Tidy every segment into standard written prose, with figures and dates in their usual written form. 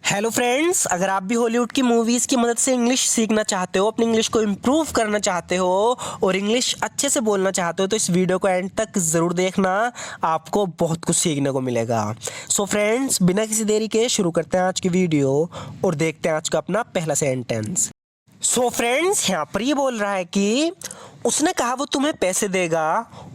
Hello friends, अगर आप भी हॉलीवुड की मूवीज़ की मदद से इंग्लिश सीखना चाहते हो, अपनी इंग्लिश को इम्प्रूव करना चाहते हो और इंग्लिश अच्छे से बोलना चाहते हो तो इस वीडियो को एंड तक ज़रूर देखना। आपको बहुत कुछ सीखने को मिलेगा। सो फ्रेंड्स, बिना किसी देरी के शुरू करते हैं आज की वीडियो और देखते हैं आज का अपना पहला सेंटेंस। सो फ्रेंड्स, यहाँ पर ये बोल रहा है कि उसने कहा वो तुम्हें पैसे देगा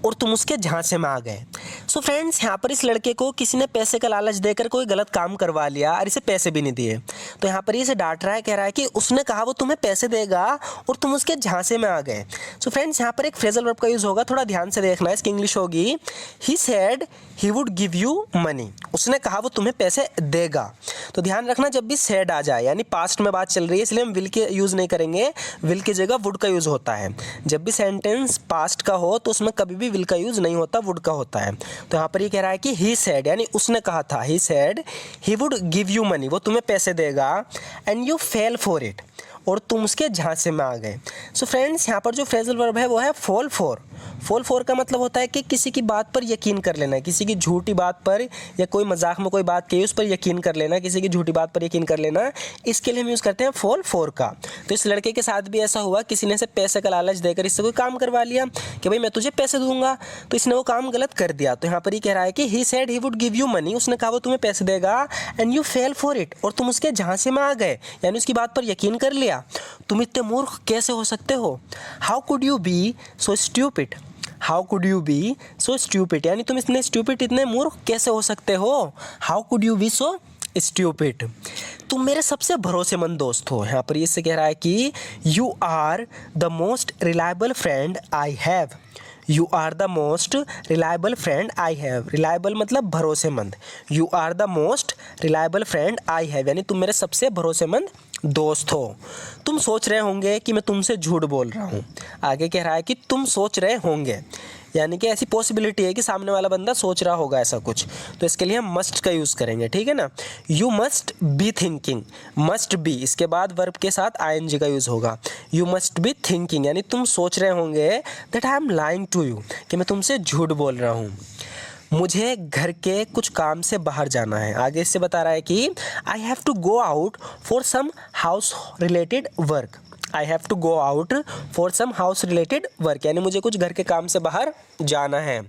और तुम उसके झांसे में आ गए। सो फ्रेंड्स, यहाँ पर इस लड़के को किसी ने पैसे का लालच देकर कोई गलत काम करवा लिया और इसे पैसे भी नहीं दिए। तो यहाँ पर इसे डांट रहा है, कह रहा है कि उसने कहा वो तुम्हें पैसे देगा और तुम उसके झांसे में आ गए। सो फ्रेंड्स, यहाँ पर एक फ्रेजल वर्ब का यूज़ होगा, थोड़ा ध्यान से देखना है। इसकी इंग्लिश होगी he said he would give you money. उसने कहा वो तुम्हें पैसे देगा। तो ध्यान रखना, जब भी सेड आ जाए यानी पास्ट में बात चल रही है, इसलिए हम विल के यूज़ नहीं करेंगे, विल की जगह वुड का यूज़ होता है। जब भी सेंटेंस पास्ट का हो तो उसमें कभी भी विल का यूज़ नहीं होता, वुड का होता है। तो यहाँ पर ये कह रहा है कि ही सेड यानी उसने कहा था, he said he would give you money, वो तुम्हें पैसे देगा, and you fail for it, और तुम उसके झांसे में आ गए। सो फ्रेंड्स, यहाँ पर जो फ्रेजल वर्ब है वो है फॉल फॉर। फॉल फॉर का मतलब होता है कि किसी की बात पर यकीन कर लेना, किसी की झूठी बात पर या कोई मजाक में कोई बात कही उस पर यकीन कर लेना, किसी की झूठी बात पर यकीन कर लेना, इसके लिए हम यूज़ करते हैं फॉल फॉर का। तो इस लड़के के साथ भी ऐसा हुआ, किसी ने इसे पैसे का लालच देकर इससे कोई काम करवा लिया कि भाई मैं तुझे पैसे दूंगा, तो इसने वो काम गलत कर दिया। तो यहाँ पर ही कह रहा है कि he said he would give you money, उसने कहा वो तुम्हें पैसे देगा, and you fail for it, और तुम उसके झांसे में आ गए यानी उसकी बात पर यकीन कर लिया। तुम इतने मूर्ख कैसे हो सकते हो? How could you be so stupid? How could you be so stupid यानी तुम इतने स्टूपिड, इतने मूर्ख कैसे हो सकते हो? How could you be so stupid. तुम मेरे सबसे भरोसेमंद दोस्त हो। यहाँ पर इससे कह रहा है कि you are the most reliable friend I have. You are the most reliable friend I have. Reliable मतलब भरोसेमंद। You are the most reliable friend I have यानी तुम मेरे सबसे भरोसेमंद दोस्त हो। तुम सोच रहे होंगे कि मैं तुमसे झूठ बोल रहा हूँ। आगे कह रहा है कि तुम सोच रहे होंगे यानी कि ऐसी पॉसिबिलिटी है कि सामने वाला बंदा सोच रहा होगा ऐसा कुछ, तो इसके लिए हम मस्ट का यूज़ करेंगे, ठीक है ना। You must be thinking, must be इसके बाद वर्ब के साथ आईएनजी का यूज़ होगा। यू मस्ट बी थिंकिंग यानी तुम सोच रहे होंगे that I am lying to you, कि मैं तुमसे झूठ बोल रहा हूँ। मुझे घर के कुछ काम से बाहर जाना है। आगे इससे बता रहा है कि I have to go out for some house related work. I have to go out for some house related work यानी मुझे कुछ घर के काम से बाहर जाना है।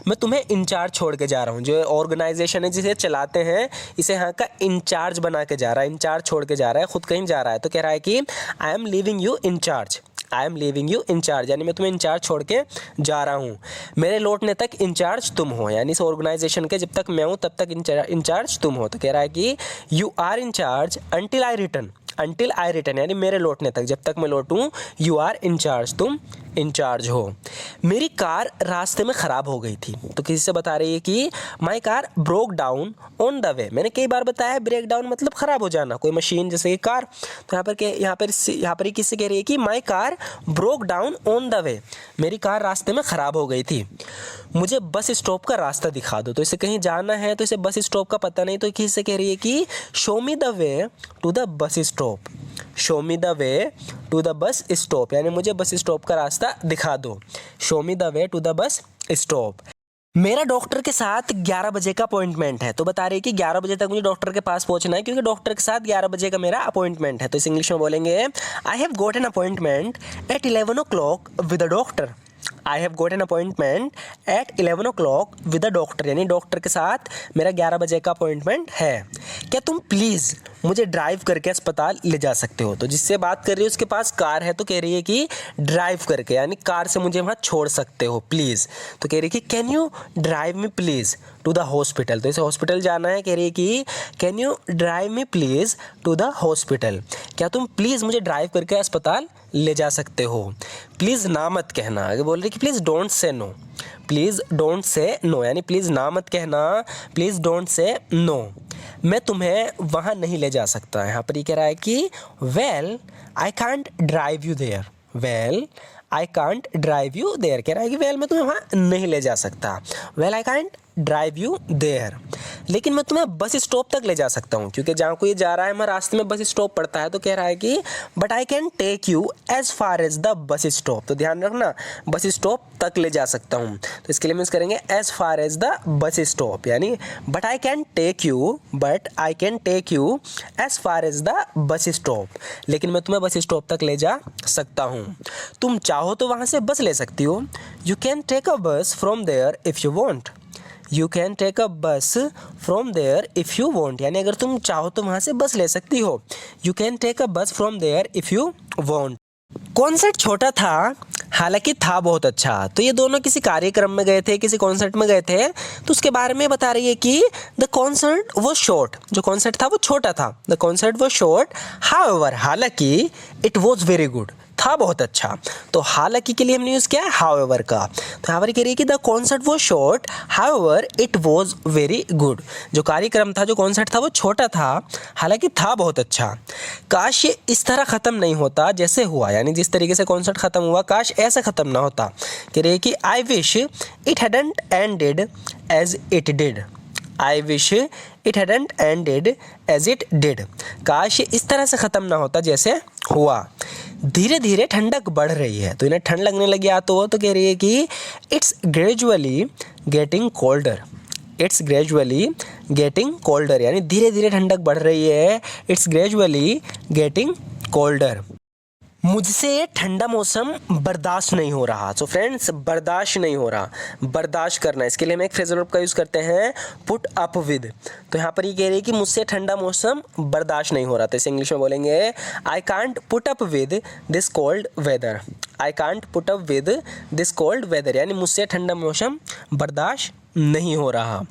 मैं तुम्हें इंचार्ज छोड़ के जा रहा हूँ। जो ऑर्गेनाइजेशन है जिसे चलाते हैं, इसे यहाँ का इंचार्ज बना के जा रहा है, इंचार्ज छोड़ के जा रहा है, खुद कहीं जा रहा है। तो कह रहा है कि I am leaving you in charge. I am leaving you in charge यानी मैं तुम्हें इंचार्ज छोड़ के जा रहा हूँ। मेरे लौटने तक इंचार्ज तुम हो यानी इस ऑर्गेनाइजेशन के जब तक मैं हूँ तब तक इंचार्ज तुम हो। तो कह रहा है कि you are in charge until I return. Until I return यानी मेरे लौटने तक, जब तक मैं लौटूँ यू आर इंचार्ज, तुम इंचार्ज हो। मेरी कार रास्ते में ख़राब हो गई थी। तो किसी से बता रही है कि my car broke down on the way. मैंने कई बार बताया ब्रेक डाउन मतलब ख़राब हो जाना, कोई मशीन जैसे कि कार। तो यहाँ पर किससे कह रही है कि my car broke down on the way, मेरी कार रास्ते में ख़राब हो गई थी। मुझे बस स्टॉप का रास्ता दिखा दो। तो इसे कहीं जाना है तो इसे बस स्टॉप का पता नहीं, तो किससे कह रही है कि show me the way to the bus stop. Show me the way to the bus stop यानी मुझे बस स्टॉप का रास्ता दिखा दो। Show me the way to the bus stop. मेरा डॉक्टर के साथ 11 बजे का अपॉइंटमेंट है। तो बता रही है कि 11 बजे तक मुझे डॉक्टर के पास पहुंचना है क्योंकि डॉक्टर के साथ 11 बजे का मेरा अपॉइंटमेंट है। तो इस इंग्लिश में बोलेंगे I have got an appointment at 11 o'clock with a doctor. I have got an appointment at 11 o'clock with a doctor यानी डॉक्टर के साथ मेरा 11 बजे का अपॉइंटमेंट है। क्या तुम प्लीज़ मुझे ड्राइव करके अस्पताल ले जा सकते हो? तो जिससे बात कर रही है उसके पास कार है, तो कह रही है कि ड्राइव करके यानी कार से मुझे वहाँ छोड़ सकते हो प्लीज़। तो कह रही है कि can you drive me please to the hospital. तो इसे हॉस्पिटल जाना है, कह रही है कि can you drive me please to the hospital. क्या तुम प्लीज़ मुझे ड्राइव करके अस्पताल ले जा सकते हो? प्लीज़ ना मत कहना। आगे बोल रही है कि please don't say no. Please don't say no यानी प्लीज़ ना मत कहना, प्लीज़ डोंट से नो। मैं तुम्हें वहाँ नहीं ले जा सकता। यहाँ पर ये कह रहा है कि well I can't drive you there. Well I can't drive you there, कह रहा है कि वेल मैं तुम्हें वहाँ नहीं ले जा सकता। Well I can't drive you there, लेकिन मैं तुम्हें बस स्टॉप तक ले जा सकता हूँ, क्योंकि जहाँ कोई जा रहा है हमारे रास्ते में बस स्टॉप पड़ता है, तो कह रहा है कि but I can take you as far as the bus stop. तो ध्यान रखना, बस स्टॉप तक ले जा सकता हूँ, तो इसके लिए मीन्स करेंगे as far as the bus stop, यानी but I can take you as far as the bus stop, लेकिन मैं तुम्हें बस स्टॉप तक ले जा सकता हूँ। तुम चाहो तो वहाँ से बस ले सकती हो। You can take a bus from there if you want. You can take a bus from there if you want, यानी अगर तुम चाहो तो वहाँ से बस ले सकती हो। You can take a bus from there if you want. Concert छोटा था, हालांकि था बहुत अच्छा। तो ये दोनों किसी कार्यक्रम में गए थे, किसी कॉन्सर्ट में गए थे, तो उसके बारे में बता रही है कि द कॉन्सर्ट वो शॉर्ट, जो कॉन्सर्ट था वो छोटा था। द कॉन्सर्ट वो शॉर्ट, हाउएवर, हालांकि, इट वॉज वेरी गुड, था बहुत अच्छा। तो हालांकि के लिए हमने यूज़ किया है हाउएवर का। तो यहाँ पर कह रही है कि द कॉन्सर्ट वो short, however it was very good. जो कार्यक्रम था, जो कॉन्सर्ट था वो छोटा था, हालांकि था बहुत अच्छा। काश ये इस तरह ख़त्म नहीं होता जैसे हुआ, यानी जिस तरीके से कॉन्सर्ट ख़त्म हुआ काश ऐसे ख़त्म ना होता। कह रही है कि I wish it hadn't ended as it did. I wish it hadn't ended as it did. काश ये इस तरह से ख़त्म ना होता जैसे हुआ। धीरे धीरे ठंडक बढ़ रही है, तो इन्हें ठंड लगने लगी तो कह रही है कि it's gradually getting colder. It's gradually getting colder, यानी धीरे धीरे ठंडक बढ़ रही है। It's gradually getting colder. मुझसे ये ठंडा मौसम बर्दाश्त नहीं हो रहा। सो फ्रेंड्स, बर्दाश्त नहीं हो रहा, बर्दाश्त करना, इसके लिए हम एक फ्रेजल वर्ब का यूज़ करते हैं पुट अप विद। तो यहाँ पर ये कह रही है कि मुझसे ठंडा मौसम बर्दाश्त नहीं हो रहा। तो इसे इंग्लिश में बोलेंगे I can't put up with this cold weather. I can't put up with this cold weather, यानी मुझसे ठंडा मौसम बर्दाश्त नहीं हो रहा।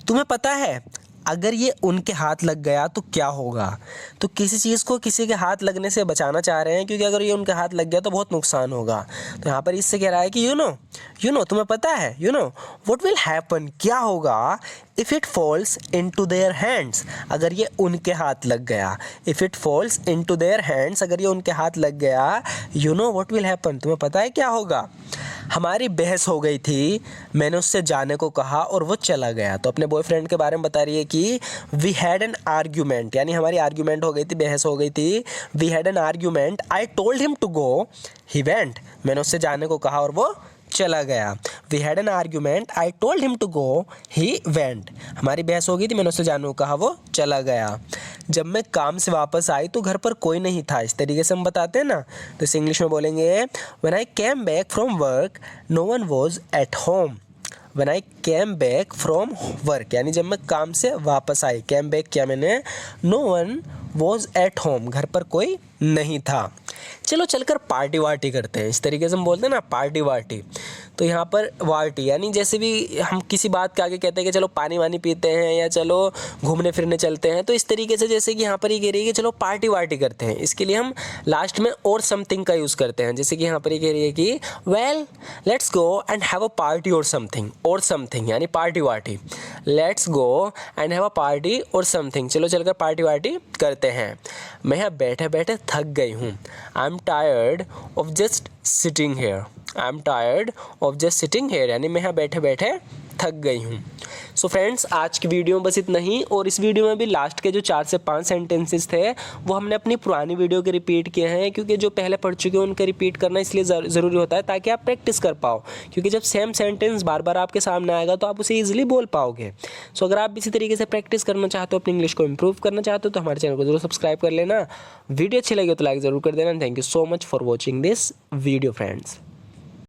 तुम्हें पता है अगर ये उनके हाथ लग गया तो क्या होगा। तो किसी चीज़ को किसी के हाथ लगने से बचाना चाह रहे हैं, क्योंकि अगर ये उनके हाथ लग गया तो बहुत नुकसान होगा। तो यहाँ पर इससे कह रहा है कि यू नो तुम्हें पता है, व्हाट विल हैपन, क्या होगा if it falls into their hands, अगर ये उनके हाथ लग गया। If it falls into their hands, अगर ये उनके हाथ लग गया। व्हाट विल हैपन, तुम्हें पता है क्या होगा। हमारी बहस हो गई थी, मैंने उससे जाने को कहा और वो चला गया। तो अपने बॉयफ्रेंड के बारे में बता रही है कि वी हैड एन आर्ग्यूमेंट, यानी हमारी आर्ग्यूमेंट हो गई थी, बहस हो गई थी। We had an argument, I told him to go, he went, मैंने उससे जाने को कहा और वो चला गया। We had an argument, I told him to go, he went, हमारी बहस हो गई थी, मैंने उससे जाने को कहा, वो चला गया। जब मैं काम से वापस आई तो घर पर कोई नहीं था, इस तरीके से हम बताते हैं ना। तो इसे इंग्लिश में बोलेंगे when I came back from work no one was at home. When I came back from work, यानी जब मैं काम से वापस आई, कैम बैक किया मैंने, no one was at home, घर पर कोई नहीं था। चलो चलकर पार्टी वार्टी करते हैं, इस तरीके से हम बोलते हैं ना पार्टी वार्टी। तो यहाँ पर वार्टी यानी जैसे भी हम किसी बात के आगे कहते हैं कि चलो पानी वानी पीते हैं या चलो घूमने फिरने चलते हैं, तो इस तरीके से जैसे कि यहाँ पर ये कह रही है कि चलो पार्टी वार्टी करते हैं, इसके लिए हम लास्ट में और समथिंग का यूज़ करते हैं। जैसे कि यहाँ पर ये कह रही है कि well let's go and have a party और समथिंग यानी पार्टी वार्टी। Let's go and have a party और समथिंग, चलो चलकर पार्टी वार्टी करते हैं। मैं यहाँ बैठे बैठे थक गई हूँ। I am tired of just sitting here. I am tired of just sitting here, यानी मैं यहाँ बैठे बैठे थक गई हूँ। सो फ्रेंड्स, आज की वीडियो में बस इतना ही। और इस वीडियो में भी लास्ट के जो 4 से 5 सेंटेंसेस थे वो हमने अपनी पुरानी वीडियो के रिपीट किए हैं, क्योंकि जो पहले पढ़ चुके हैं उनका रिपीट करना इसलिए ज़रूरी होता है ताकि आप प्रैक्टिस कर पाओ, क्योंकि जब सेम सेंटेंस बार बार आपके सामने आएगा तो आप उसे ईजिली बोल पाओगे। सो अगर आप इसी तरीके से प्रैक्टिस करना चाहते हो, अपनी इंग्लिश को इंप्रूव करना चाहते हो, तो हमारे चैनल को जरूर सब्सक्राइब कर लेना। वीडियो अच्छी लगी तो लाइक ज़रूर कर देना। Thank you so much for watching this video friends.